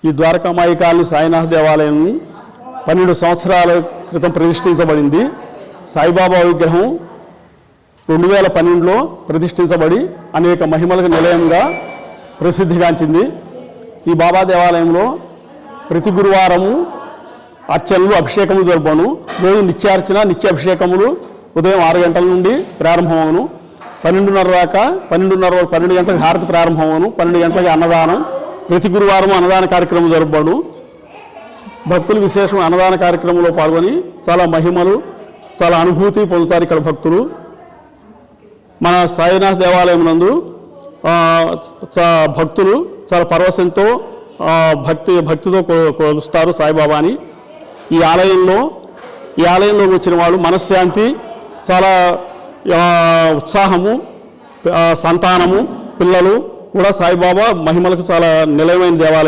ఈ ద్వారకామాయి కాలనీ సాయినాథ్ దేవాలయం 12 సంవత్సరాల క్రితం ప్రతిష్ఠించబడింది. సాయిబాబా విగ్రహం 2012లో ప్రతిష్ఠించబడి అనేక మహిమలకు నిలయంగా ప్రసిద్ధిగాంచింది. ఈ బాబా దేవాలయంలో ప్రతి గురువారము అర్చనలు, అభిషేకములు జరుపును. రోజు నిత్యార్చన, నిత్యాభిషేకములు ఉదయం 6 గంటల నుండి ప్రారంభమవును. 12:30 దాకా 12 గంటలకు హారతి ప్రారంభమవును. 12 గంటలకి అన్నదానం. ప్రతి గురువారం అన్నదాన కార్యక్రమం జరుపును. భక్తులు విశేషం అన్నదాన కార్యక్రమంలో పాల్గొని చాలా మహిమలు, చాలా అనుభూతి పొందుతారు ఇక్కడ భక్తులు. మన సాయినాథ్ దేవాలయం నందు భక్తులు చాలా పరవశంతో భక్తితో కొలుస్తారు సాయిబాబాని. ఈ ఆలయంలోకి వచ్చిన వాళ్ళు మనశ్శాంతి, చాలా ఉత్సాహము, సంతానము, పిల్లలు కూడా సాయిబాబా మహిమలకు చాలా నిలయమైన దేవాలయం.